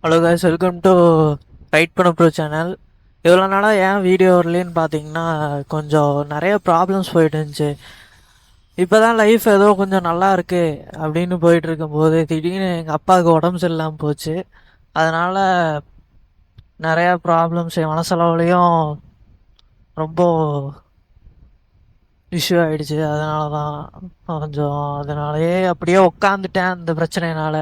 Hello guys, welcome to right பண்ண bro channel. இவ்வளோ நாளாக ஏன் வீடியோ வரலன்னு பார்த்தீங்கன்னா கொஞ்சம் நிறைய ப்ராப்ளம்ஸ் போயிட்டு இருந்துச்சு. இப்போ தான் லைஃப் ஏதோ கொஞ்சம் நல்லா இருக்கு அப்படின்னு போயிட்டு இருக்கும்போது திடீர்னு எங்கள் அப்பாவுக்கு உடம்பு சரியில்லாமல் போச்சு. அதனால் நிறையா ப்ராப்ளம்ஸ் என் மனசளவுலையும் ரொம்ப இஷ்யூ ஆகிடுச்சு. அதனால தான் கொஞ்சம் அதனாலேயே அப்படியே உக்காந்துட்டேன் அந்த பிரச்சனையினால.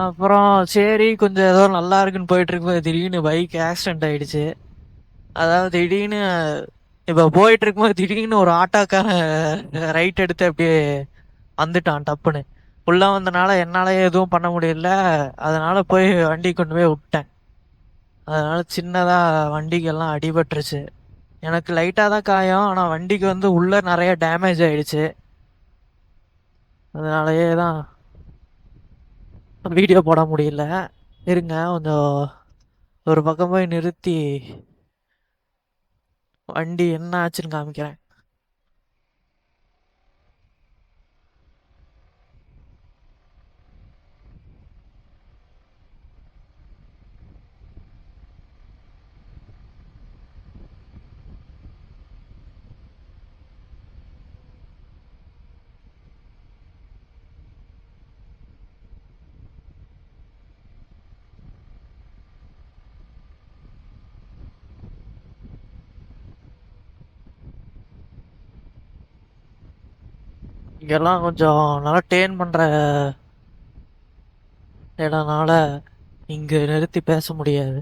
அப்புறம் சரி கொஞ்சம் ஏதோ நல்லா இருக்குன்னு போயிட்டு இருக்கும்போது திடீர்னு பைக் ஆக்சிடென்ட் ஆயிடுச்சு. அதாவது திடீர்னு இப்போ போயிட்டு இருக்கும்போது திடீர்னு ஒரு ஆட்டோக்காரன் ரைட் எடுத்து அப்படியே வந்துட்டான் டப்புன்னு. உள்ள வந்தனால என்னால எதுவும் பண்ண முடியல. அதனால போய் வண்டி கொண்டு போய் விட்டேன். அதனால சின்னதா வண்டிக்கெல்லாம் அடிபட்டுருச்சு. எனக்கு லைட்டா தான் காயம், ஆனா வண்டிக்கு வந்து உள்ள நிறைய டேமேஜ் ஆயிடுச்சு. அதனாலயே தான் வீடியோ போட முடியல. இருங்க கொஞ்சம் ஒரு பக்கம் போய் நிறுத்தி வண்டி என்ன ஆச்சுன்னு காமிக்கிறேன். இங்கெல்லாம் கொஞ்சம் நல்லா டேர்ன் பண்ற இடம்னால இங்க நிறுத்தி பேச முடியாது.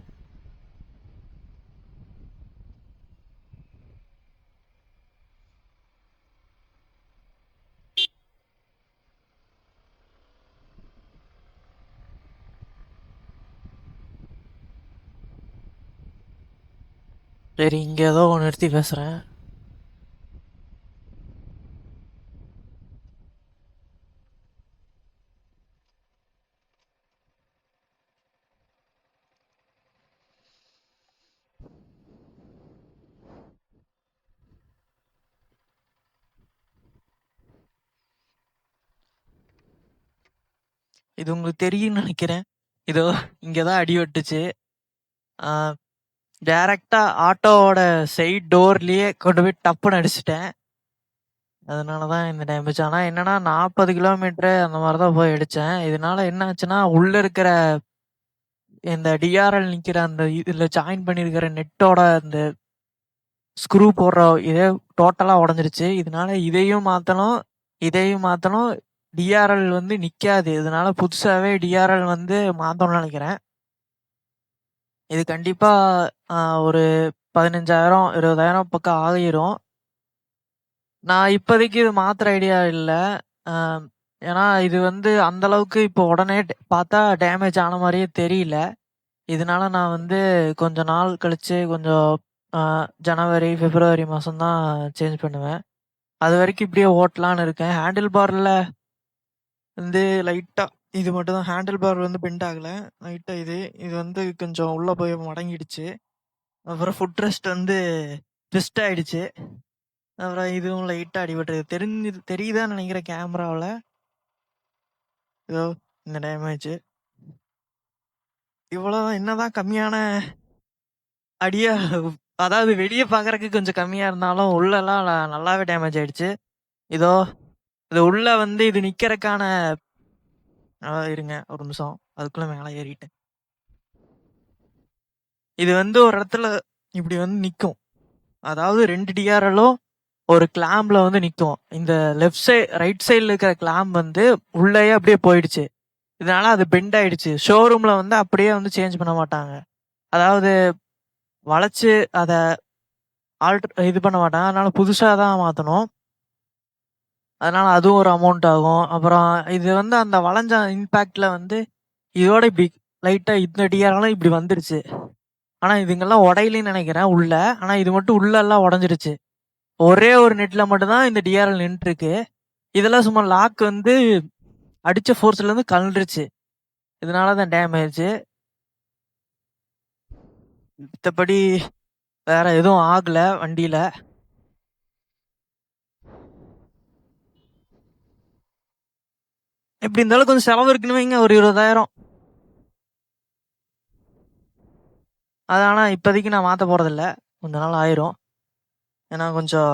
சரி, இங்க ஏதோ நிறுத்தி பேசுறேன். இது உங்களுக்கு தெரியும்னு நினைக்கிறேன். இதோ இங்கதான் அடி வெட்டுச்சு. டைரக்டா ஆட்டோவோட சைட் டோர்லயே கொண்டு போய் டப்புன்னு அடிச்சிட்டேன். அதனாலதான் இந்த டேமேஜ். ஆனா என்னன்னா 40 கிலோமீட்டர் அந்த மாதிரிதான் போய் அடிச்சேன். இதனால என்ன ஆச்சுன்னா உள்ள இருக்கிற இந்த டிஆர்எல் நிக்கிற அந்த இதுல ஜாயின் பண்ணிருக்கிற நெட்டோட அந்த ஸ்க்ரூ போடுற இதே டோட்டலா உடஞ்சிருச்சு. இதனால இதையும் மாத்தணும். டிஆர்எல் வந்து நிக்காது. இதனால புதுசாவே டிஆர்எல் வந்து மாத்தணும்னு நினைக்கிறேன். இது கண்டிப்பா ஒரு 15,000 20,000 பக்கம் ஆகிரும். நான் இப்போதைக்கு இது மாத்துற ஐடியா இல்ல. ஏன்னா இது வந்து அந்த அளவுக்கு இப்போ உடனே பார்த்தா டேமேஜ் ஆன மாதிரியே தெரியல. இதனால நான் வந்து கொஞ்ச நாள் கழிச்சு கொஞ்சம் ஜனவரி பிப்ரவரி மாசம் தான் சேஞ்ச் பண்ணுவேன். அது வரைக்கும் இப்படியே ஓட்டலான்னு இருக்கேன். ஹேண்டில் பார்ல வந்து லைட்டா இது மட்டும் தான், ஹேண்டில் பார் வந்து பெண்ட் ஆகல. லைட்டா இது வந்து கொஞ்சம் உள்ள போய் மடங்கிடுச்சு. அப்புறம் ஃபுட் ரெஸ்ட் வந்து ட்விஸ்ட் ஆயிடுச்சு. அப்புறம் இதுவும் லைட்டா அடிபட்டது தெரியுதான்னு நினைக்கிறேன் கேமராவில். இதோ இந்த டேமேஜ் இவ்வளவுதான். என்னதான் கம்மியான அடியா, அதாவது வெளியே பாக்குறதுக்கு கொஞ்சம் கம்மியா இருந்தாலும் உள்ளெல்லாம் நல்லாவே டேமேஜ் ஆயிடுச்சு. இதோ இது உள்ள வந்து இது நிக்கிறதுக்கான இருங்க ஒரு நிமிஷம், அதுக்குள்ள மேல ஏறிட்டேன். இது வந்து ஒரு இடத்துல இப்படி வந்து நிக்கும். அதாவது 2 டிஆர்எலும் ஒரு கிளாம்ப்ல வந்து நிக்கும். இந்த லெஃப்ட் சைடு ரைட் சைடுல இருக்கிற கிளாம்ப் வந்து உள்ளேயே அப்படியே போயிடுச்சு. இதனால அது பெண்ட் ஆயிடுச்சு. ஷோரூம்ல வந்து அப்படியே வந்து சேஞ்ச் பண்ண மாட்டாங்க. அதாவது வளைச்சு அத இது பண்ண மாட்டாங்க. அதனால புதுசா தான் மாத்தணும். அதனால அதுவும் ஒரு அமௌண்ட் ஆகும். அப்புறம் இது வந்து அந்த வளைஞ்ச இம்பாக்ட்ல வந்து இதோட இப்படி லைட்டா இந்த டிஆர்லாம் இப்படி வந்துருச்சு. ஆனா இதுங்கெல்லாம் உடையலன்னு நினைக்கிறேன் உள்ள. ஆனா இது மட்டும் உள்ள எல்லாம் உடஞ்சிருச்சு. ஒரே ஒரு நெட்ல மட்டும் தான் இந்த டிஆர்எல் நின்று இருக்கு. இதெல்லாம் சும்மா லாக் வந்து அடிச்ச ஃபோர்ஸ்ல இருந்து கலண்டுருச்சு. இதனாலதான் டேமேஜ். மத்தபடி வேற எதுவும் ஆகல வண்டியில. எப்படி இருந்தாலும் கொஞ்சம் செலவு இருக்குன்னு வைங்க, ஒரு 20,000. அது ஆனால் இப்போதைக்கு நான் மாற்ற போகிறதில்ல, கொஞ்ச நாள் ஆயிரும். ஏன்னா கொஞ்சம்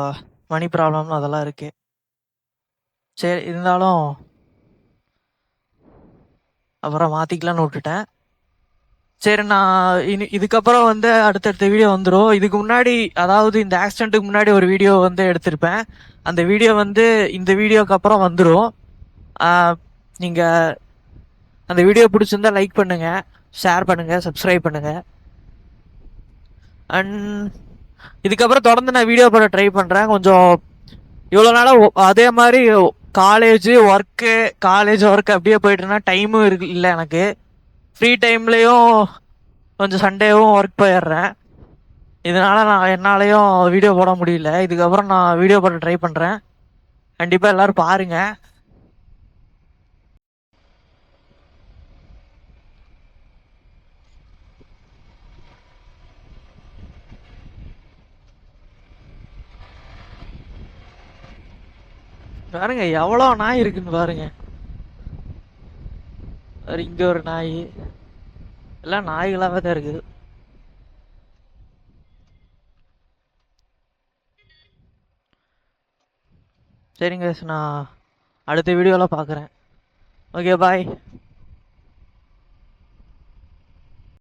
மணி ப்ராப்ளம் அதெல்லாம் இருக்கு. சரி, இருந்தாலும் அப்புறம் மாற்றிக்கலான்னு விட்டுட்டேன். சரி, நான் இதுக்கப்புறம் வந்து அடுத்தடுத்த வீடியோ வந்துடும். இதுக்கு முன்னாடி, அதாவது இந்த ஆக்சிடென்ட்டுக்கு முன்னாடி ஒரு வீடியோ வந்து எடுத்திருப்பேன். அந்த வீடியோ வந்து இந்த வீடியோக்கு அப்புறம் வந்துடும். நீங்கள் அந்த வீடியோ பிடிச்சிருந்தா லைக் பண்ணுங்க, ஷேர் பண்ணுங்க, சப்ஸ்கிரைப் பண்ணுங்க. அண்ட் இதுக்கப்புறம் தொடர்ந்து நான் வீடியோ போட ட்ரை பண்ணுறேன். கொஞ்சம் இவ்வளோ நாளாக அதே மாதிரி காலேஜ் ஒர்க்கு அப்படியே போயிட்டுனா டைமும் இல்லை எனக்கு. ஃப்ரீ டைம்லேயும் கொஞ்சம் சண்டேவும் ஒர்க் போயிடுறேன். இதனால நான் என்னாலையும் வீடியோ போட முடியல. இதுக்கப்புறம் நான் வீடியோ போட ட்ரை பண்ணுறேன். கண்டிப்பாக எல்லாரும் பாருங்க. பாருங்க எவ்வளோ நாய் இருக்குன்னு பாருங்க. இங்க ஒரு நாய், எல்லாம் நாய்களாவே தான் இருக்குது. சரிங்க, நான் அடுத்த வீடியோவில் பார்க்குறேன். ஓகே, பாய்.